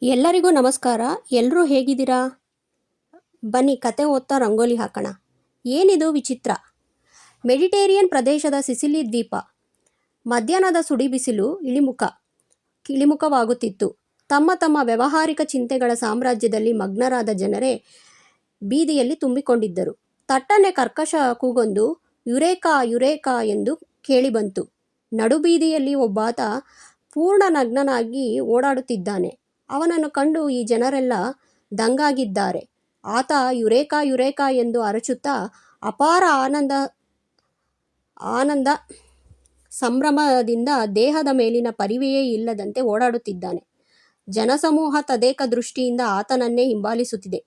ಎಲ್ಲರಿಗೂ ನಮಸ್ಕಾರ. ಎಲ್ಲರೂ ಹೇಗಿದ್ದೀರಾ? ಬನ್ನಿ ಕತೆ ಓದ್ತಾ ರಂಗೋಲಿ ಹಾಕೋಣ. ಏನಿದು ವಿಚಿತ್ರ? ಮೆಡಿಟೇರಿಯನ್ ಪ್ರದೇಶದ ಸಿಸಿಲಿ ದ್ವೀಪ. ಮಧ್ಯಾಹ್ನದ ಸುಡಿಬಿಸಿಲು ಇಳಿಮುಖವಾಗುತ್ತಿತ್ತು. ತಮ್ಮ ತಮ್ಮ ವ್ಯಾವಹಾರಿಕ ಚಿಂತೆಗಳ ಸಾಮ್ರಾಜ್ಯದಲ್ಲಿ ಮಗ್ನರಾದ ಜನರೇ ಬೀದಿಯಲ್ಲಿ ತುಂಬಿಕೊಂಡಿದ್ದರು. ತಟ್ಟನೆ ಕರ್ಕಶ ಕೂಗೊಂದು ಯುರೇಕಾ ಯುರೇಕಾ ಎಂದು ಕೇಳಿಬಂತು. ನಡುಬೀದಿಯಲ್ಲಿ ಒಬ್ಬಾತ ಪೂರ್ಣ ನಗ್ನನಾಗಿ ಓಡಾಡುತ್ತಿದ್ದಾನೆ. ಅವನನ್ನು ಕಂಡು ಈ ಜನರೆಲ್ಲ ದಂಗಾಗಿದ್ದಾರೆ. ಆತ ಯುರೇಕಾ ಯುರೇಕಾ ಎಂದು ಅರಚುತ್ತಾ ಅಪಾರ ಆನಂದ ಸಂಭ್ರಮದಿಂದ ದೇಹದ ಮೇಲಿನ ಪರಿವೆಯೇ ಇಲ್ಲದಂತೆ ಓಡಾಡುತ್ತಿದ್ದಾನೆ. ಜನಸಮೂಹ ತದೇಕ ದೃಷ್ಟಿಯಿಂದ ಆತನನ್ನೇ ಹಿಂಬಾಲಿಸುತ್ತಿದೆ.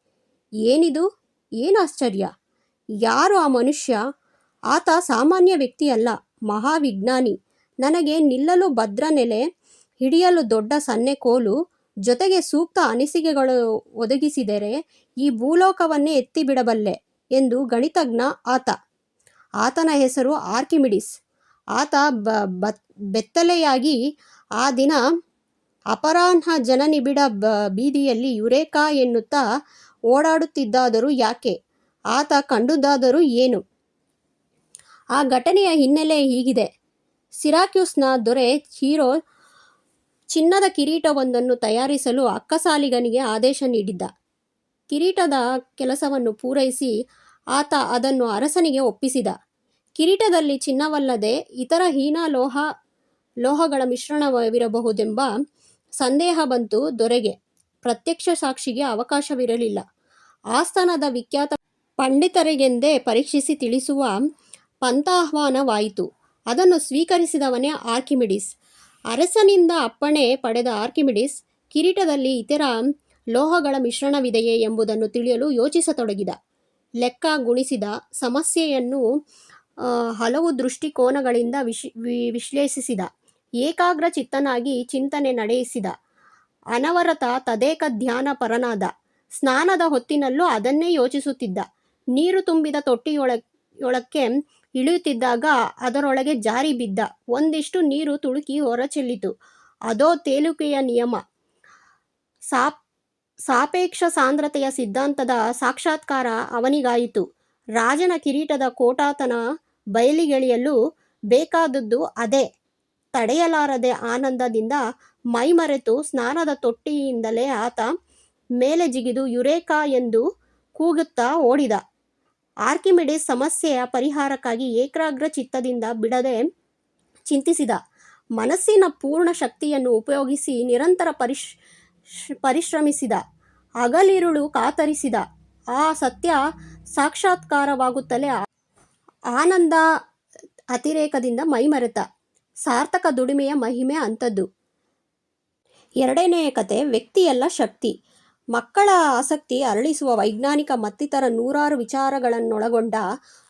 ಏನಿದು? ಏನು ಆಶ್ಚರ್ಯ! ಯಾರು ಆ ಮನುಷ್ಯ? ಆತ ಸಾಮಾನ್ಯ ವ್ಯಕ್ತಿಯಲ್ಲ, ಮಹಾವಿಜ್ಞಾನಿ. ನನಗೆ ನಿಲ್ಲಲು ಭದ್ರ ನೆಲೆ, ಹಿಡಿಯಲು ದೊಡ್ಡ ಸನ್ನೆ ಕೋಲು, ಜೊತೆಗೆ ಸೂಕ್ತ ಅನಿಸಿಕೆಗಳು ಒದಗಿಸಿದರೆ ಈ ಭೂಲೋಕವನ್ನೇ ಎತ್ತಿಬಿಡಬಲ್ಲೆ ಎಂದು ಗಣಿತಜ್ಞ ಆತ. ಆತನ ಹೆಸರು ಆರ್ಕಿಮಿಡೀಸ್. ಆತ ಬೆತ್ತಲೆಯಾಗಿ ಆ ದಿನ ಅಪರಾಹ್ನ ಜನನಿಬಿಡ ಬೀದಿಯಲ್ಲಿ ಯುರೇಕಾ ಎನ್ನುತ್ತಾ ಓಡಾಡುತ್ತಿದ್ದಾದರೂ ಯಾಕೆ? ಆತ ಕಂಡುದಾದರೂ ಏನು? ಆ ಘಟನೆಯ ಹಿನ್ನೆಲೆ ಹೀಗಿದೆ. ಸಿರಾಕ್ಯೂಸ್ನ ದೊರೆ ಹೀರೋ ಚಿನ್ನದ ಕಿರೀಟವೊಂದನ್ನು ತಯಾರಿಸಲು ಅಕ್ಕಸಾಲಿಗನಿಗೆ ಆದೇಶ ನೀಡಿದ್ದ. ಕಿರೀಟದ ಕೆಲಸವನ್ನು ಪೂರೈಸಿ ಆತ ಅದನ್ನು ಅರಸನಿಗೆ ಒಪ್ಪಿಸಿದ. ಕಿರೀಟದಲ್ಲಿ ಚಿನ್ನವಲ್ಲದೆ ಇತರ ಹೀನ ಲೋಹಗಳ ಮಿಶ್ರಣವಿರಬಹುದೆಂಬ ಸಂದೇಹ ಬಂತು ದೊರೆಗೆ. ಪ್ರತ್ಯಕ್ಷ ಸಾಕ್ಷಿಗೆ ಅವಕಾಶವಿರಲಿಲ್ಲ. ಆಸ್ಥಾನದ ವಿಖ್ಯಾತ ಪಂಡಿತರಿಗೆಂದೇ ಪರೀಕ್ಷಿಸಿ ತಿಳಿಸುವ ಪಂಥಾಹ್ವಾನವಾಯಿತು. ಅದನ್ನು ಸ್ವೀಕರಿಸಿದವನೇ ಆರ್ಕಿಮಿಡೀಸ್. ಅರಸನಿಂದ ಅಪ್ಪಣೆ ಪಡೆದ ಆರ್ಕಿಮಿಡೀಸ್ ಕಿರೀಟದಲ್ಲಿ ಇತರ ಲೋಹಗಳ ಮಿಶ್ರಣವಿದೆಯೇ ಎಂಬುದನ್ನು ತಿಳಿಯಲು ಯೋಚಿಸತೊಡಗಿದ. ಲೆಕ್ಕ ಗುಣಿಸಿದ. ಸಮಸ್ಯೆಯನ್ನು ಹಲವು ದೃಷ್ಟಿಕೋನಗಳಿಂದ ವಿಶ್ಲೇಷಿಸಿದ. ಏಕಾಗ್ರ ಚಿತ್ತನಾಗಿ ಚಿಂತನೆ ನಡೆಸಿದ. ಅನವರತ ತದೇಕ ಧ್ಯಾನ ಪರನಾದ. ಸ್ನಾನದ ಹೊತ್ತಿನಲ್ಲೂ ಅದನ್ನೇ ಯೋಚಿಸುತ್ತಿದ್ದ. ನೀರು ತುಂಬಿದ ತೊಟ್ಟಿಯೊಳಕ್ಕೆ ಇಳಿಯುತ್ತಿದ್ದಾಗ ಅದರೊಳಗೆ ಜಾರಿ ಬಿದ್ದ. ಒಂದಿಷ್ಟು ನೀರು ತುಳುಕಿ ಹೊರಚೆಲ್ಲಿತು. ಅದೋ ತೇಲುವಿಕೆಯ ನಿಯಮ. ಸಾಪೇಕ್ಷ ಸಾಂದ್ರತೆಯ ಸಿದ್ಧಾಂತದ ಸಾಕ್ಷಾತ್ಕಾರ ಅವನಿಗಾಯಿತು. ರಾಜನ ಕಿರೀಟದ ಕೋಟಾತನ ಬಯಲಿಗೆಳೆಯಲು ಬೇಕಾದದ್ದು ಅದೇ. ತಡೆಯಲಾರದೆ ಆನಂದದಿಂದ ಮೈಮರೆತು ಸ್ನಾನದ ತೊಟ್ಟಿಯಿಂದಲೇ ಆತ ಮೇಲೆ ಜಿಗಿದು ಯುರೇಕಾ ಎಂದು ಕೂಗುತ್ತಾ ಓಡಿದ. ಆರ್ಕಿಮಿಡೀಸ್ ಸಮಸ್ಯೆಯ ಪರಿಹಾರಕ್ಕಾಗಿ ಏಕಾಗ್ರ ಚಿತ್ತದಿಂದ ಬಿಡದೆ ಚಿಂತಿಸಿದ. ಮನಸ್ಸಿನ ಪೂರ್ಣ ಶಕ್ತಿಯನ್ನು ಉಪಯೋಗಿಸಿ ನಿರಂತರ ಪರಿಶ್ರಮಿಸಿದ. ಹಗಲಿರುಳು ಕಾತರಿಸಿದ. ಆ ಸತ್ಯ ಸಾಕ್ಷಾತ್ಕಾರವಾಗುತ್ತಲೇ ಆನಂದ ಅತಿರೇಕದಿಂದ ಮೈಮರೆತ. ಸಾರ್ಥಕ ದುಡಿಮೆಯ ಮಹಿಮೆ ಅಂಥದ್ದು. ಎರಡನೆಯ ಕತೆ, ವ್ಯಕ್ತಿಯಲ್ಲ ಶಕ್ತಿ. ಮಕ್ಕಳ ಆಸಕ್ತಿ ಅರಳಿಸುವ ವೈಜ್ಞಾನಿಕ ಮತ್ತಿತರ ನೂರಾರು ವಿಚಾರಗಳನ್ನೊಳಗೊಂಡ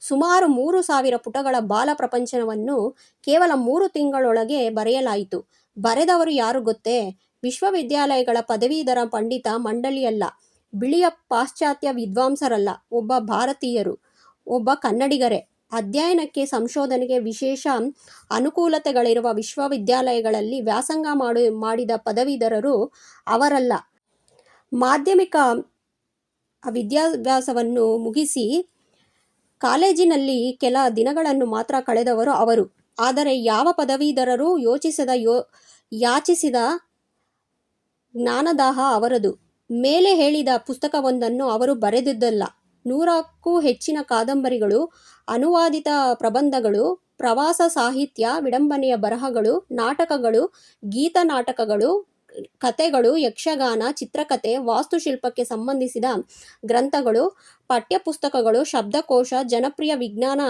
ಸುಮಾರು 3,000 ಪುಟಗಳ ಬಾಲ ಪ್ರಪಂಚವನ್ನು ಕೇವಲ 3 ತಿಂಗಳೊಳಗೆ ಬರೆಯಲಾಯಿತು. ಬರೆದವರು ಯಾರು ಗೊತ್ತೇ? ವಿಶ್ವವಿದ್ಯಾಲಯಗಳ ಪದವೀಧರ ಪಂಡಿತ ಮಂಡಳಿಯಲ್ಲ, ಬಿಳಿಯ ಪಾಶ್ಚಾತ್ಯ ವಿದ್ವಾಂಸರಲ್ಲ, ಒಬ್ಬ ಭಾರತೀಯರು, ಒಬ್ಬ ಕನ್ನಡಿಗರೇ. ಅಧ್ಯಯನಕ್ಕೆ ಸಂಶೋಧನೆಗೆ ವಿಶೇಷ ಅನುಕೂಲತೆಗಳಿರುವ ವಿಶ್ವವಿದ್ಯಾಲಯಗಳಲ್ಲಿ ವ್ಯಾಸಂಗ ಮಾಡಿದ ಪದವೀಧರರು ಅವರಲ್ಲ. ಮಾಧ್ಯಮಿಕ ವಿದ್ಯಾಭ್ಯಾಸವನ್ನು ಮುಗಿಸಿ ಕಾಲೇಜಿನಲ್ಲಿ ಕೆಲ ದಿನಗಳನ್ನು ಮಾತ್ರ ಕಳೆದವರು ಅವರು. ಆದರೆ ಯಾವ ಪದವೀಧರರೂ ಯಾಚಿಸಿದ ಜ್ಞಾನದಾಹ ಅವರದು. ಮೇಲೆ ಹೇಳಿದ ಪುಸ್ತಕವೊಂದನ್ನು ಅವರು ಬರೆದಿದ್ದಲ್ಲ. 100ಕ್ಕೂ ಹೆಚ್ಚಿನ ಕಾದಂಬರಿಗಳು, ಅನುವಾದಿತ ಪ್ರಬಂಧಗಳು, ಪ್ರವಾಸ ಸಾಹಿತ್ಯ, ವಿಡಂಬನೆಯ ಬರಹಗಳು, ನಾಟಕಗಳು, ಗೀತನಾಟಕಗಳು, ಕಥೆಗಳು, ಯಕ್ಷಗಾನ, ಚಿತ್ರಕಥೆ, ವಾಸ್ತುಶಿಲ್ಪಕ್ಕೆ ಸಂಬಂಧಿಸಿದ ಗ್ರಂಥಗಳು, ಪಠ್ಯಪುಸ್ತಕಗಳು, ಶಬ್ದಕೋಶ, ಜನಪ್ರಿಯ ವಿಜ್ಞಾನ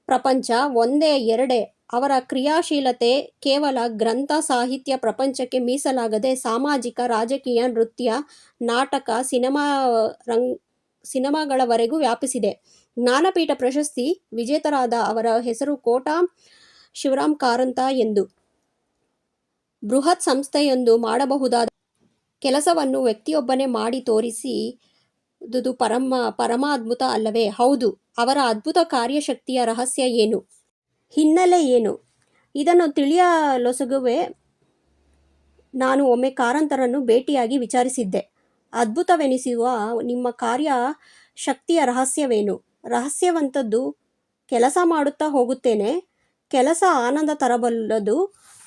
ಪ್ರಪಂಚ ಒಂದೇ ಎರಡೇ. ಅವರ ಕ್ರಿಯಾಶೀಲತೆ ಕೇವಲ ಗ್ರಂಥ ಸಾಹಿತ್ಯ ಪ್ರಪಂಚಕ್ಕೆ ಮೀಸಲಾಗದೆ ಸಾಮಾಜಿಕ, ರಾಜಕೀಯ, ನೃತ್ಯ, ನಾಟಕ, ಸಿನಿಮಾಗಳವರೆಗೂ ವ್ಯಾಪಿಸಿದೆ. ಜ್ಞಾನಪೀಠ ಪ್ರಶಸ್ತಿ ವಿಜೇತರಾದ ಅವರ ಹೆಸರು ಕೋಟಾ ಶಿವರಾಮ್ ಕಾರಂತ ಎಂದು. ಬೃಹತ್ ಸಂಸ್ಥೆಯೊಂದು ಮಾಡಬಹುದಾದ ಕೆಲಸವನ್ನು ವ್ಯಕ್ತಿಯೊಬ್ಬನೇ ಮಾಡಿ ತೋರಿಸಿದುದು ಪರಮ ಅದ್ಭುತ ಅಲ್ಲವೇ? ಹೌದು. ಅವರ ಅದ್ಭುತ ಕಾರ್ಯಶಕ್ತಿಯ ರಹಸ್ಯ ಏನು? ಹಿನ್ನೆಲೆ ಏನು? ಇದನ್ನು ತಿಳಿಯಲೊಸಗುವೆ ನಾನು ಒಮ್ಮೆ ಕಾರಂತರನ್ನು ಭೇಟಿಯಾಗಿ ವಿಚಾರಿಸಿದ್ದೆ. ಅದ್ಭುತವೆನಿಸುವ ನಿಮ್ಮ ಕಾರ್ಯ ಶಕ್ತಿಯ ರಹಸ್ಯವೇನು? ರಹಸ್ಯವಂತದ್ದು. ಕೆಲಸ ಮಾಡುತ್ತಾ ಹೋಗುತ್ತೇನೆ. ಕೆಲಸ ಆನಂದ ತರಬಲ್ಲದು,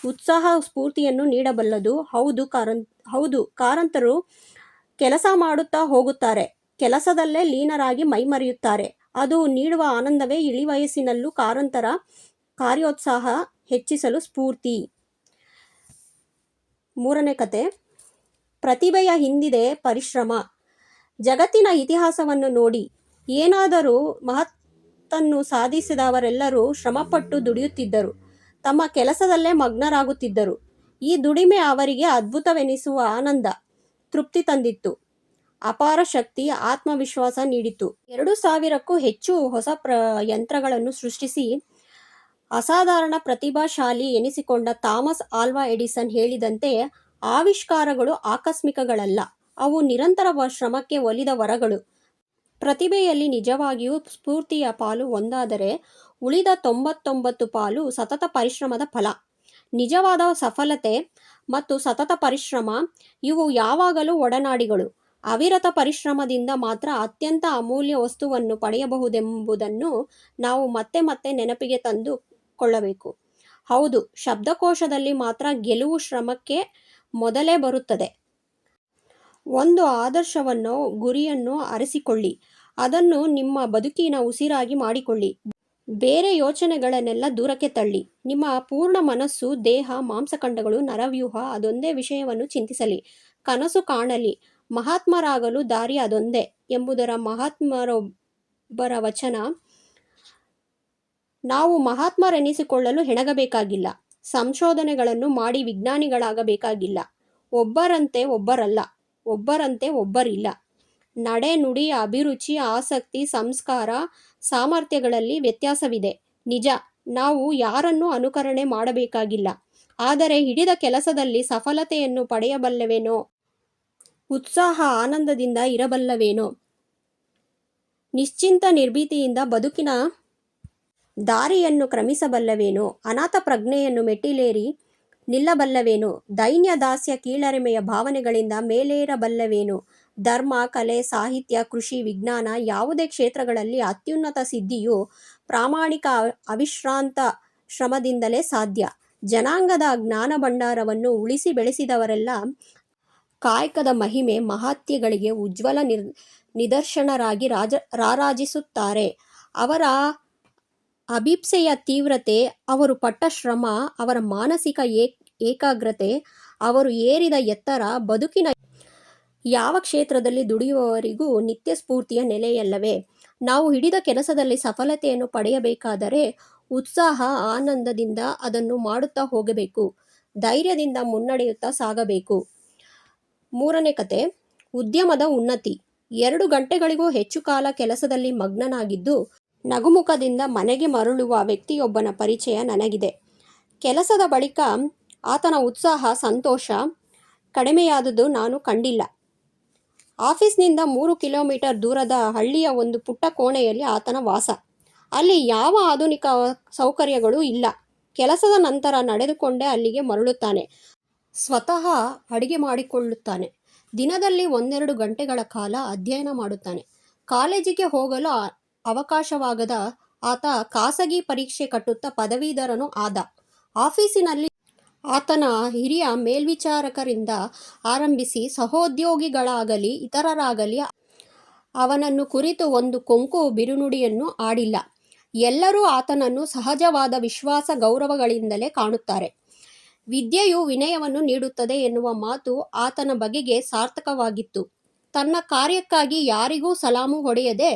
ಉತ್ಸಾಹ ಸ್ಫೂರ್ತಿಯನ್ನು ನೀಡಬಲ್ಲದು. ಹೌದು, ಕಾರಂತರು ಕೆಲಸ ಮಾಡುತ್ತಾ ಹೋಗುತ್ತಾರೆ, ಕೆಲಸದಲ್ಲೇ ಲೀನರಾಗಿ ಮೈಮರೆಯುತ್ತಾರೆ. ಅದು ನೀಡುವ ಆನಂದವೇ ಇಳಿವಯಸ್ಸಿನಲ್ಲೂ ಕಾರಂತರ ಕಾರ್ಯೋತ್ಸಾಹ ಹೆಚ್ಚಿಸಲು ಸ್ಫೂರ್ತಿ. 3ನೇ ಕತೆ. ಪ್ರತಿಭೆಯ ಹಿಂದಿದೆ ಪರಿಶ್ರಮ. ಜಗತ್ತಿನ ಇತಿಹಾಸವನ್ನು ನೋಡಿ. ಏನಾದರೂ ಮಹತ್ತನ್ನು ಸಾಧಿಸಿದವರೆಲ್ಲರೂ ಶ್ರಮಪಟ್ಟು ದುಡಿಯುತ್ತಿದ್ದರು, ತಮ್ಮ ಕೆಲಸದಲ್ಲೇ ಮಗ್ನರಾಗುತ್ತಿದ್ದರು. ಈ ದುಡಿಮೆ ಅವರಿಗೆ ಅದ್ಭುತವೆನಿಸುವ ಆನಂದ, ತೃಪ್ತಿ ತಂದಿತ್ತು, ಅಪಾರ ಶಕ್ತಿ, ಆತ್ಮವಿಶ್ವಾಸ ನೀಡಿತು. 2000ಕ್ಕೂ ಹೆಚ್ಚು ಹೊಸ ಯಂತ್ರಗಳನ್ನು ಸೃಷ್ಟಿಸಿ ಅಸಾಧಾರಣ ಪ್ರತಿಭಾಶಾಲಿ ಎನಿಸಿಕೊಂಡ ಥಾಮಸ್ ಆಲ್ವಾ ಎಡಿಸನ್ ಹೇಳಿದಂತೆ, ಆವಿಷ್ಕಾರಗಳು ಆಕಸ್ಮಿಕಗಳಲ್ಲ, ಅವು ನಿರಂತರ ಶ್ರಮಕ್ಕೆ ಒಲಿದ ವರಗಳು. ಪ್ರತಿಭೆಯಲ್ಲಿ ನಿಜವಾಗಿಯೂ ಸ್ಫೂರ್ತಿಯ ಪಾಲು ಒಂದಾದರೆ, ಉಳಿದ 99 ಪಾಲು ಸತತ ಪರಿಶ್ರಮದ ಫಲ. ನಿಜವಾದ ಸಫಲತೆ ಮತ್ತು ಸತತ ಪರಿಶ್ರಮ ಇವು ಯಾವಾಗಲೂ ಒಡನಾಡಿಗಳು. ಅವಿರತ ಪರಿಶ್ರಮದಿಂದ ಮಾತ್ರ ಅತ್ಯಂತ ಅಮೂಲ್ಯ ವಸ್ತುವನ್ನು ಪಡೆಯಬಹುದೆಂಬುದನ್ನು ನಾವು ಮತ್ತೆ ಮತ್ತೆ ನೆನಪಿಗೆ ತಂದು ಕೊಳ್ಳಬೇಕು. ಹೌದು, ಶಬ್ದಕೋಶದಲ್ಲಿ ಮಾತ್ರ ಗೆಲುವು ಶ್ರಮಕ್ಕೆ ಮೊದಲೇ ಬರುತ್ತದೆ. ಒಂದು ಆದರ್ಶವನ್ನೋ ಗುರಿಯನ್ನೋ ಅರಸಿಕೊಳ್ಳಿ, ಅದನ್ನು ನಿಮ್ಮ ಬದುಕಿನ ಉಸಿರಾಗಿ ಮಾಡಿಕೊಳ್ಳಿ. ಬೇರೆ ಯೋಚನೆಗಳನ್ನೆಲ್ಲ ದೂರಕ್ಕೆ ತಳ್ಳಿ. ನಿಮ್ಮ ಪೂರ್ಣ ಮನಸ್ಸು, ದೇಹ, ಮಾಂಸಖಂಡಗಳು, ನರವ್ಯೂಹ ಅದೊಂದೇ ವಿಷಯವನ್ನು ಚಿಂತಿಸಲಿ, ಕನಸು ಕಾಣಲಿ. ಮಹಾತ್ಮರಾಗಲು ದಾರಿ ಅದೊಂದೇ ಎಂಬುದರ ಮಹಾತ್ಮರೊಬ್ಬರ ವಚನ. ನಾವು ಮಹಾತ್ಮರೆನಿಸಿಕೊಳ್ಳಲು ಹೆಣಗಬೇಕಾಗಿಲ್ಲ, ಸಂಶೋಧನೆಗಳನ್ನು ಮಾಡಿ ವಿಜ್ಞಾನಿಗಳಾಗಬೇಕಾಗಿಲ್ಲ. ಒಬ್ಬರಂತೆ ಒಬ್ಬರಲ್ಲ, ಒಬ್ಬರಂತೆ ಒಬ್ಬರಿಲ್ಲ. ನಡೆ, ನುಡಿ, ಅಭಿರುಚಿ, ಆಸಕ್ತಿ, ಸಂಸ್ಕಾರ, ಸಾಮರ್ಥ್ಯಗಳಲ್ಲಿ ವ್ಯತ್ಯಾಸವಿದೆ ನಿಜ. ನಾವು ಯಾರನ್ನೂ ಅನುಕರಣೆ ಮಾಡಬೇಕಾಗಿಲ್ಲ. ಆದರೆ ಹಿಡಿದ ಕೆಲಸದಲ್ಲಿ ಸಫಲತೆಯನ್ನು ಪಡೆಯಬಲ್ಲವೇನೋ, ಉತ್ಸಾಹ ಆನಂದದಿಂದ ಇರಬಲ್ಲವೇನೋ, ನಿಶ್ಚಿಂತ ನಿರ್ಭೀತಿಯಿಂದ ಬದುಕಿನ ದಾರಿಯನ್ನು ಕ್ರಮಿಸಬಲ್ಲವೇನೋ, ಅನಾಥ ಪ್ರಜ್ಞೆಯನ್ನು ಮೆಟ್ಟಿಲೇರಿ ನಿಲ್ಲಬಲ್ಲವೇನೋ, ದೈನ್ಯ ದಾಸ್ಯ ಕೀಳರಿಮೆಯ ಭಾವನೆಗಳಿಂದ ಮೇಲೇರಬಲ್ಲವೇನೋ, ಧರ್ಮ, ಕಲೆ, ಸಾಹಿತ್ಯ, ಕೃಷಿ, ವಿಜ್ಞಾನ ಯಾವುದೇ ಕ್ಷೇತ್ರಗಳಲ್ಲಿ ಅತ್ಯುನ್ನತ ಸಿದ್ಧಿಯು ಪ್ರಾಮಾಣಿಕ ಅವಿಶ್ರಾಂತ ಶ್ರಮದಿಂದಲೇ ಸಾಧ್ಯ. ಜನಾಂಗದ ಜ್ಞಾನಭಂಡಾರವನ್ನು ಉಳಿಸಿ ಬೆಳೆಸಿದವರೆಲ್ಲ ಕಾಯಕದ ಮಹಿಮೆ ಮಹಾತ್ಯಗಳಿಗೆ ಉಜ್ವಲ ನಿದರ್ಶನರಾಗಿ ರಾರಾಜಿಸುತ್ತಾರೆ. ಅವರ ಅಭಿಪ್ಸೆಯ ತೀವ್ರತೆ, ಅವರು ಪಟ್ಟ ಶ್ರಮ, ಅವರ ಮಾನಸಿಕ ಏಕಾಗ್ರತೆ, ಅವರು ಏರಿದ ಎತ್ತರ ಬದುಕಿನ ಯಾವ ಕ್ಷೇತ್ರದಲ್ಲಿ ದುಡಿಯುವವರಿಗೂ ನಿತ್ಯ ಸ್ಫೂರ್ತಿಯ ನೆಲೆಯಲ್ಲವೇ? ನಾವು ಹಿಡಿದ ಕೆಲಸದಲ್ಲಿ ಸಫಲತೆಯನ್ನು ಪಡೆಯಬೇಕಾದರೆ ಉತ್ಸಾಹ ಆನಂದದಿಂದ ಅದನ್ನು ಮಾಡುತ್ತಾ ಹೋಗಬೇಕು, ಧೈರ್ಯದಿಂದ ಮುನ್ನಡೆಯುತ್ತಾ ಸಾಗಬೇಕು. 3ನೇ ಕತೆ. ಉದ್ಯಮದ ಉನ್ನತಿ. 2 ಗಂಟೆಗಳಿಗೂ ಹೆಚ್ಚು ಕಾಲ ಕೆಲಸದಲ್ಲಿ ಮಗ್ನನಾಗಿದ್ದು ನಗುಮುಖದಿಂದ ಮನೆಗೆ ಮರಳುವ ವ್ಯಕ್ತಿಯೊಬ್ಬನ ಪರಿಚಯ ನನಗಿದೆ. ಕೆಲಸದ ಬಳಿಕ ಆತನ ಉತ್ಸಾಹ, ಸಂತೋಷ ಕಡಿಮೆಯಾದುದು ನಾನು ಕಂಡಿಲ್ಲ. ಆಫೀಸ್ನಿಂದ 3 ಕಿಲೋಮೀಟರ್ ದೂರದ ಹಳ್ಳಿಯ ಒಂದು ಪುಟ್ಟ ಕೋಣೆಯಲ್ಲಿ ಆತನ ವಾಸ. ಅಲ್ಲಿ ಯಾವ ಆಧುನಿಕ ಸೌಕರ್ಯಗಳೂ ಇಲ್ಲ. ಕೆಲಸದ ನಂತರ ನಡೆದುಕೊಂಡೇ ಅಲ್ಲಿಗೆ ಮರಳುತ್ತಾನೆ. ಸ್ವತಃ ಅಡಿಗೆ ಮಾಡಿಕೊಳ್ಳುತ್ತಾನೆ. ದಿನದಲ್ಲಿ 1-2 ಗಂಟೆಗಳ ಕಾಲ ಅಧ್ಯಯನ ಮಾಡುತ್ತಾನೆ. ಕಾಲೇಜಿಗೆ ಹೋಗಲು ಅವಕಾಶವಾಗದ ಆತ ಖಾಸಗಿ ಪರೀಕ್ಷೆ ಕಟ್ಟುತ್ತಾ ಪದವೀಧರನೂ ಆದ. ಆಫೀಸಿನಲ್ಲಿ ಆತನ ಹಿರಿಯ ಮೇಲ್ವಿಚಾರಕರಿಂದ ಆರಂಭಿಸಿ ಸಹೋದ್ಯೋಗಿಗಳಾಗಲಿ ಇತರರಾಗಲಿ ಅವನನ್ನು ಕುರಿತು ಒಂದು ಕೊಂಕು ಬಿರುನುಡಿಯನ್ನೂ ಆಡಿಲ್ಲ. ಎಲ್ಲರೂ ಆತನನ್ನು ಸಹಜವಾದ ವಿಶ್ವಾಸ ಗೌರವಗಳಿಂದಲೇ ಕಾಣುತ್ತಾರೆ. ವಿದ್ಯೆಯು ವಿನಯವನ್ನು ನೀಡುತ್ತದೆ ಎನ್ನುವ ಮಾತು ಆತನ ಬಗೆಗೆ ಸಾರ್ಥಕವಾಗಿತ್ತು. ತನ್ನ ಕಾರ್ಯಕ್ಕಾಗಿ ಯಾರಿಗೂ ಸಲಾಮು ಹೊಡೆಯದೆ,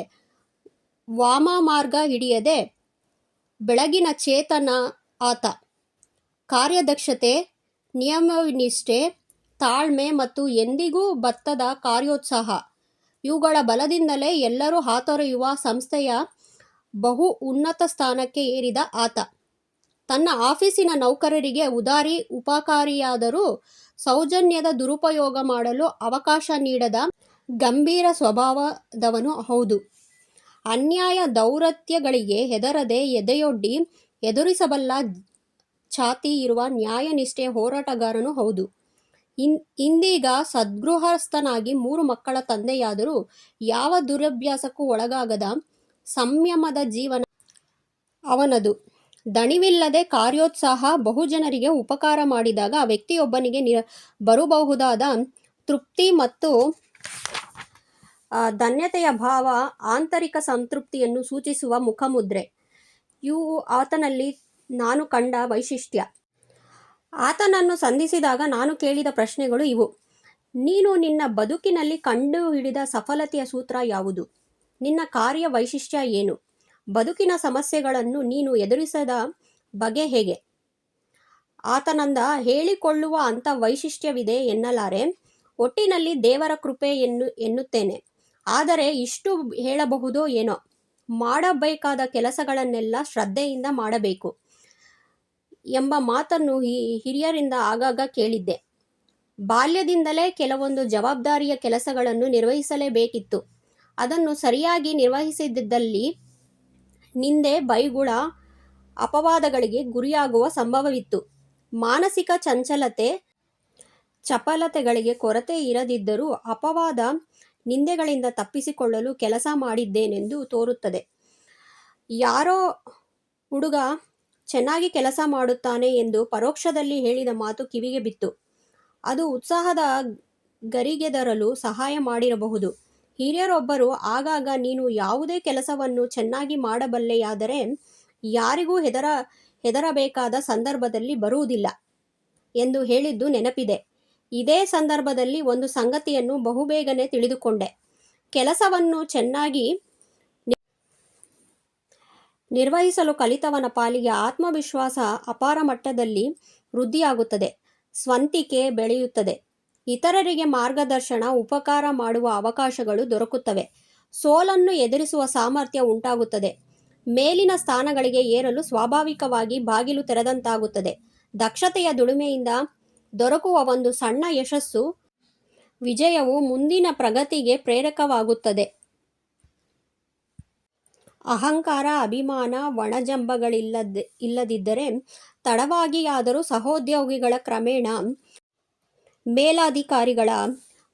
ವಾಮಮಾರ್ಗ ಹಿಡಿಯದೆ ಬೆಳಗಿನ ಚೇತನ ಆತ. ಕಾರ್ಯದಕ್ಷತೆ, ನಿಯಮನಿಷ್ಠೆ, ತಾಳ್ಮೆ ಮತ್ತು ಎಂದಿಗೂ ಬತ್ತದ ಕಾರ್ಯೋತ್ಸಾಹ ಇವುಗಳ ಬಲದಿಂದಲೇ ಎಲ್ಲರೂ ಹಾತೊರೆಯುವ ಸಂಸ್ಥೆಯ ಬಹು ಉನ್ನತ ಸ್ಥಾನಕ್ಕೆ ಏರಿದ ಆತ. ತನ್ನ ಆಫೀಸಿನ ನೌಕರರಿಗೆ ಉದಾರಿ, ಉಪಕಾರಿಯಾದರೂ ಸೌಜನ್ಯದ ದುರುಪಯೋಗ ಮಾಡಲು ಅವಕಾಶ ನೀಡದ ಗಂಭೀರ ಸ್ವಭಾವದವನೂ ಹೌದು. ಅನ್ಯಾಯ ದೌರ್ಜನ್ಯಗಳಿಗೆ ಹೆದರದೆ ಎದೆಯೊಡ್ಡಿ ಎದುರಿಸಬಲ್ಲ ಛಾತಿ ಇರುವ ನ್ಯಾಯನಿಷ್ಠೆಯ ಹೋರಾಟಗಾರನೂ ಹೌದು. ಇಂದೀಗ ಸದ್ಗೃಹಸ್ಥನಾಗಿ 3 ಮಕ್ಕಳ ತಂದೆಯಾದರೂ ಯಾವ ದುರಭ್ಯಾಸಕ್ಕೂ ಒಳಗಾಗದ ಸಂಯಮದ ಜೀವನ ಅವನದು. ದಣಿವಿಲ್ಲದೆ ಕಾರ್ಯೋತ್ಸಾಹ ಬಹುಜನರಿಗೆ ಉಪಕಾರ ಮಾಡಿದಾಗ ವ್ಯಕ್ತಿಯೊಬ್ಬನಿಗೆ ಬರಬಹುದಾದ ತೃಪ್ತಿ ಮತ್ತು ಧನ್ಯತೆಯ ಭಾವ ಆಂತರಿಕ ಸಂತೃಪ್ತಿಯನ್ನು ಸೂಚಿಸುವ ಮುಖಮುದ್ರೆ. ಇವು ಆತನಲ್ಲಿ ನಾನು ಕಂಡ ವೈಶಿಷ್ಟ್ಯ. ಆತನನ್ನು ಸಂಧಿಸಿದಾಗ ನಾನು ಕೇಳಿದ ಪ್ರಶ್ನೆಗಳು ಇವು: ನೀನು ನಿನ್ನ ಬದುಕಿನಲ್ಲಿ ಕಂಡುಹಿಡಿದ ಸಫಲತೆಯ ಸೂತ್ರ ಯಾವುದು? ನಿನ್ನ ಕಾರ್ಯ ವೈಶಿಷ್ಟ್ಯ ಏನು? ಬದುಕಿನ ಸಮಸ್ಯೆಗಳನ್ನು ನೀನು ಎದುರಿಸಿದ ಬಗೆ ಹೇಗೆ? ಆತನಂದ ಹೇಳಿಕೊಳ್ಳುವ ಅಂಥ ವೈಶಿಷ್ಟ್ಯವಿದೆ ಎನ್ನಲಾರೆ. ಒಟ್ಟಿನಲ್ಲಿ ದೇವರ ಕೃಪೆ ಎನ್ನುತ್ತೇನೆ. ಆದರೆ ಇಷ್ಟು ಹೇಳಬಹುದೋ ಏನೋ: ಮಾಡಬೇಕಾದ ಕೆಲಸಗಳನ್ನೆಲ್ಲ ಶ್ರದ್ಧೆಯಿಂದ ಮಾಡಬೇಕು ಎಂಬ ಮಾತನ್ನು ಹಿರಿಯರಿಂದ ಆಗಾಗ ಕೇಳಿದ್ದೆ. ಬಾಲ್ಯದಿಂದಲೇ ಕೆಲವೊಂದು ಜವಾಬ್ದಾರಿಯ ಕೆಲಸಗಳನ್ನು ನಿರ್ವಹಿಸಲೇಬೇಕಿತ್ತು. ಅದನ್ನು ಸರಿಯಾಗಿ ನಿರ್ವಹಿಸದಿದ್ದಲ್ಲಿ ನಿಂದೆ, ಬೈಗುಳ, ಅಪವಾದಗಳಿಗೆ ಗುರಿಯಾಗುವ ಸಂಭವವಿತ್ತು. ಮಾನಸಿಕ ಚಪಲತೆಗಳಿಗೆ ಕೊರತೆ ಇರದಿದ್ದರೂ ಅಪವಾದ ನಿಂದೆಗಳಿಂದ ತಪ್ಪಿಸಿಕೊಳ್ಳಲು ಕೆಲಸ ಮಾಡಿದ್ದೇನೆಂದು ತೋರುತ್ತದೆ. ಯಾರೋ ಹುಡುಗ ಚೆನ್ನಾಗಿ ಕೆಲಸ ಮಾಡುತ್ತಾನೆ ಎಂದು ಪರೋಕ್ಷದಲ್ಲಿ ಹೇಳಿದ ಮಾತು ಕಿವಿಗೆ ಬಿತ್ತು. ಅದು ಉತ್ಸಾಹದ ಗರಿಗೆದರಲು ಸಹಾಯ ಮಾಡಿರಬಹುದು. ಹಿರಿಯರೊಬ್ಬರು ಆಗಾಗ ನೀನು ಯಾವುದೇ ಕೆಲಸವನ್ನು ಚೆನ್ನಾಗಿ ಮಾಡಬಲ್ಲೆಯಾದರೆ ಯಾರಿಗೂ ಹೆದರಬೇಕಾದ ಸಂದರ್ಭದಲ್ಲಿ ಬರುವುದಿಲ್ಲ ಎಂದು ಹೇಳಿದ್ದು ನೆನಪಿದೆ. ಇದೇ ಸಂದರ್ಭದಲ್ಲಿ ಒಂದು ಸಂಗತಿಯನ್ನು ಬಹುಬೇಗನೆ ತಿಳಿದುಕೊಂಡೆ. ಕೆಲಸವನ್ನು ಚೆನ್ನಾಗಿ ನಿರ್ವಹಿಸಲು ಕಲಿತವನ ಪಾಲಿಗೆ ಆತ್ಮವಿಶ್ವಾಸ ಅಪಾರ ಮಟ್ಟದಲ್ಲಿ ವೃದ್ಧಿಯಾಗುತ್ತದೆ, ಸ್ವಂತಿಕೆ ಬೆಳೆಯುತ್ತದೆ, ಇತರರಿಗೆ ಮಾರ್ಗದರ್ಶನ, ಉಪಕಾರ ಮಾಡುವ ಅವಕಾಶಗಳು ದೊರಕುತ್ತವೆ, ಸೋಲನ್ನು ಎದುರಿಸುವ ಸಾಮರ್ಥ್ಯ ಉಂಟಾಗುತ್ತದೆ, ಮೇಲಿನ ಸ್ಥಾನಗಳಿಗೆ ಏರಲು ಸ್ವಾಭಾವಿಕವಾಗಿ ಬಾಗಿಲು ತೆರೆದಂತಾಗುತ್ತದೆ. ದಕ್ಷತೆಯ ದುಡಿಮೆಯಿಂದ ದೊರಕುವ ಒಂದು ಸಣ್ಣ ಯಶಸ್ಸು, ವಿಜಯವು ಮುಂದಿನ ಪ್ರಗತಿಗೆ ಪ್ರೇರಕವಾಗುತ್ತದೆ. ಅಹಂಕಾರ, ಅಭಿಮಾನ, ಒಣಜಂಬಗಳಿಲ್ಲದಿದ್ದರೆ ತಡವಾಗಿಯಾದರೂ ಸಹೋದ್ಯೋಗಿಗಳ, ಕ್ರಮೇಣ ಮೇಲಧಿಕಾರಿಗಳ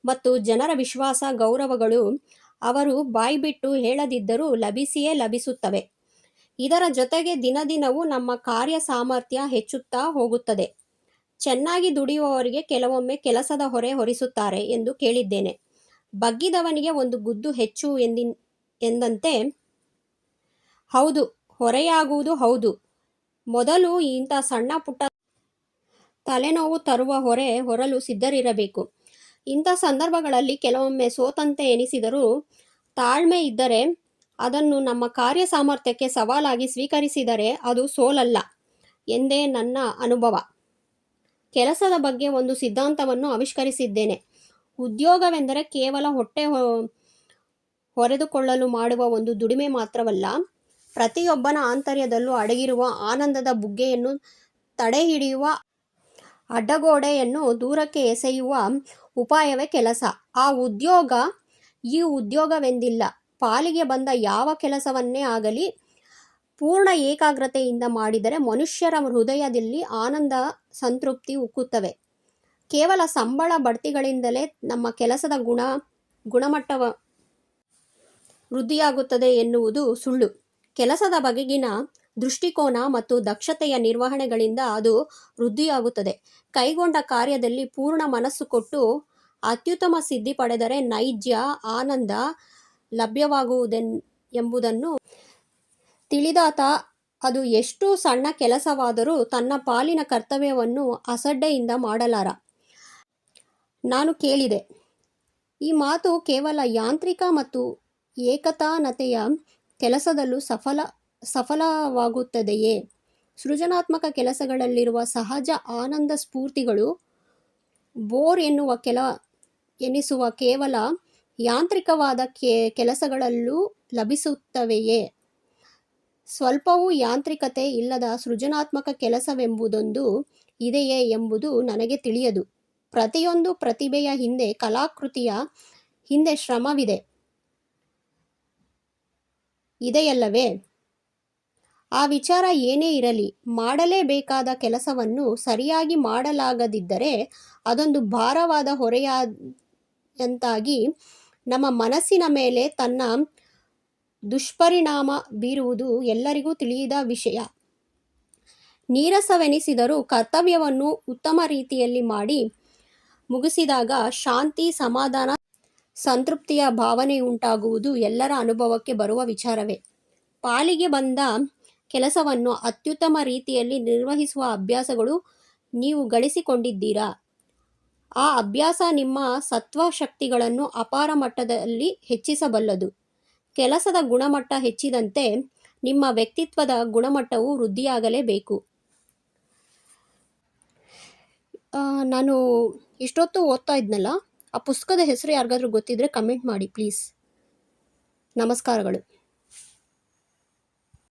ಮತ್ತು ಜನರ ವಿಶ್ವಾಸ, ಗೌರವಗಳು ಅವರು ಬಾಯ್ಬಿಟ್ಟು ಹೇಳದಿದ್ದರೂ ಲಭಿಸಿಯೇ ಲಭಿಸುತ್ತವೆ. ಇದರ ಜೊತೆಗೆ ದಿನದಿನವೂ ನಮ್ಮ ಕಾರ್ಯ ಸಾಮರ್ಥ್ಯ ಹೆಚ್ಚುತ್ತಾ ಹೋಗುತ್ತದೆ. ಚೆನ್ನಾಗಿ ದುಡಿಯುವವರಿಗೆ ಕೆಲವೊಮ್ಮೆ ಕೆಲಸದ ಹೊರೆ ಹೊರಿಸುತ್ತಾರೆ ಎಂದು ಕೇಳಿದ್ದೇನೆ. ಬಗ್ಗಿದವನಿಗೆ ಒಂದು ಗುದ್ದು ಹೆಚ್ಚು ಎಂದಂತೆ. ಹೌದು, ಹೊರೆಯಾಗುವುದು ಹೌದು. ಮೊದಲು ಇಂಥ ಸಣ್ಣ ಪುಟ್ಟ ತಲೆನೋವು ತರುವ ಹೊರೆ ಹೊರಲು ಸಿದ್ಧರಿರಬೇಕು. ಇಂಥ ಸಂದರ್ಭಗಳಲ್ಲಿ ಕೆಲವೊಮ್ಮೆ ಸೋತಂತೆ ಎನಿಸಿದರೂ ತಾಳ್ಮೆ ಇದ್ದರೆ, ಅದನ್ನು ನಮ್ಮ ಕಾರ್ಯ ಸಾಮರ್ಥ್ಯಕ್ಕೆ ಸವಾಲಾಗಿ ಸ್ವೀಕರಿಸಿದರೆ ಅದು ಸೋಲಲ್ಲ ಎಂದೇ ನನ್ನ ಅನುಭವ. ಕೆಲಸದ ಬಗ್ಗೆ ಒಂದು ಸಿದ್ಧಾಂತವನ್ನು ಆವಿಷ್ಕರಿಸಿದ್ದೇನೆ. ಉದ್ಯೋಗವೆಂದರೆ ಕೇವಲ ಹೊಟ್ಟೆ ಹೊರೆದುಕೊಳ್ಳಲು ಮಾಡುವ ಒಂದು ದುಡಿಮೆ ಮಾತ್ರವಲ್ಲ. ಪ್ರತಿಯೊಬ್ಬನ ಆಂತರ್ಯದಲ್ಲೂ ಅಡಗಿರುವ ಆನಂದದ ಬುಗ್ಗೆಯನ್ನು ತಡೆಹಿಡಿಯುವ, ಅಡ್ಡಗೋಡೆಯನ್ನು ದೂರಕ್ಕೆ ಎಸೆಯುವ ಉಪಾಯವೇ ಕೆಲಸ. ಈ ಉದ್ಯೋಗವೆಂದಿಲ್ಲ. ಪಾಲಿಗೆ ಬಂದ ಯಾವ ಕೆಲಸವನ್ನೇ ಆಗಲಿ ಪೂರ್ಣ ಏಕಾಗ್ರತೆಯಿಂದ ಮಾಡಿದರೆ ಮನುಷ್ಯರ ಹೃದಯದಲ್ಲಿ ಆನಂದ, ಸಂತೃಪ್ತಿ ಉಕ್ಕುತ್ತವೆ. ಕೇವಲ ಸಂಬಳ, ಬಡ್ತಿಗಳಿಂದಲೇ ನಮ್ಮ ಕೆಲಸದ ಗುಣಮಟ್ಟ ವೃದ್ಧಿಯಾಗುತ್ತದೆ ಎನ್ನುವುದು ಸುಳ್ಳು. ಕೆಲಸದ ಬಗೆಗಿನ ದೃಷ್ಟಿಕೋನ ಮತ್ತು ದಕ್ಷತೆಯ ನಿರ್ವಹಣೆಗಳಿಂದ ಅದು ವೃದ್ಧಿಯಾಗುತ್ತದೆ. ಕೈಗೊಂಡ ಕಾರ್ಯದಲ್ಲಿ ಪೂರ್ಣ ಮನಸ್ಸು ಕೊಟ್ಟು ಅತ್ಯುತ್ತಮ ಸಿದ್ಧಿ ಪಡೆದರೆ ನೈಜ ಆನಂದ ಲಭ್ಯವಾಗುವುದೆಂಬುದನ್ನು ತಿಳಿದಾತ ಅದು ಎಷ್ಟು ಸಣ್ಣ ಕೆಲಸವಾದರೂ ತನ್ನ ಪಾಲಿನ ಕರ್ತವ್ಯವನ್ನು ಅಸಡ್ಡೆಯಿಂದ ಮಾಡಲಾರ. ನಾನು ಕೇಳಿದೆ, ಈ ಮಾತು ಕೇವಲ ಯಾಂತ್ರಿಕ ಮತ್ತು ಏಕತಾನತೆಯ ಕೆಲಸದಲ್ಲೂ ಸಫಲವಾಗುತ್ತದೆಯೇ? ಸೃಜನಾತ್ಮಕ ಕೆಲಸಗಳಲ್ಲಿರುವ ಸಹಜ ಆನಂದ ಸ್ಫೂರ್ತಿಗಳು ಬೋರ್ ಎನಿಸುವ ಕೇವಲ ಯಾಂತ್ರಿಕವಾದ ಕೆಲಸಗಳಲ್ಲೂ ಲಭಿಸುತ್ತವೆಯೇ? ಸ್ವಲ್ಪವೂ ಯಾಂತ್ರಿಕತೆ ಇಲ್ಲದ ಸೃಜನಾತ್ಮಕ ಕೆಲಸವೆಂಬುದೊಂದು ಇದೆಯೇ ಎಂಬುದು ನನಗೆ ತಿಳಿಯದು. ಪ್ರತಿಯೊಂದು ಪ್ರತಿಭೆಯ ಹಿಂದೆ, ಕಲಾಕೃತಿಯ ಹಿಂದೆ ಶ್ರಮವಿದೆಯಲ್ಲವೇ? ಆ ವಿಚಾರ ಏನೇ ಇರಲಿ, ಮಾಡಲೇಬೇಕಾದ ಕೆಲಸವನ್ನು ಸರಿಯಾಗಿ ಮಾಡಲಾಗದಿದ್ದರೆ ಅದೊಂದು ಭಾರವಾದ ಹೊರೆಯಂತಾಗಿ ನಮ್ಮ ಮನಸ್ಸಿನ ಮೇಲೆ ತನ್ನ ದುಷ್ಪರಿಣಾಮ ಬೀರುವುದು ಎಲ್ಲರಿಗೂ ತಿಳಿದ ವಿಷಯ. ನೀರಸವೆನಿಸಿದರೂ ಕರ್ತವ್ಯವನ್ನು ಉತ್ತಮ ರೀತಿಯಲ್ಲಿ ಮಾಡಿ ಮುಗಿಸಿದಾಗ ಶಾಂತಿ, ಸಮಾಧಾನ, ಸಂತೃಪ್ತಿಯ ಭಾವನೆಯುಂಟಾಗುವುದು ಎಲ್ಲರ ಅನುಭವಕ್ಕೆ ಬರುವ ವಿಚಾರವೇ. ಪಾಲಿಗೆ ಬಂದ ಕೆಲಸವನ್ನು ಅತ್ಯುತ್ತಮ ರೀತಿಯಲ್ಲಿ ನಿರ್ವಹಿಸುವ ಅಭ್ಯಾಸಗಳು ನೀವು ಗಳಿಸಿಕೊಂಡಿದ್ದೀರಾ. ಆ ಅಭ್ಯಾಸ ನಿಮ್ಮ ಸತ್ವಶಕ್ತಿಗಳನ್ನು ಅಪಾರ ಮಟ್ಟದಲ್ಲಿ ಹೆಚ್ಚಿಸಬಲ್ಲದು. ಕೆಲಸದ ಗುಣಮಟ್ಟ ಹೆಚ್ಚಿದಂತೆ ನಿಮ್ಮ ವ್ಯಕ್ತಿತ್ವದ ಗುಣಮಟ್ಟವೂ ವೃದ್ಧಿಯಾಗಲೇಬೇಕು. ನಾನು ಇಷ್ಟೊತ್ತು ಓದ್ತಾ ಇದ್ನಲ್ಲ, ಆ ಪುಸ್ತಕದ ಹೆಸರು ಯಾರಿಗಾದ್ರೂ ಗೊತ್ತಿದ್ರೆ ಕಮೆಂಟ್ ಮಾಡಿ ಪ್ಲೀಸ್. ನಮಸ್ಕಾರಗಳು.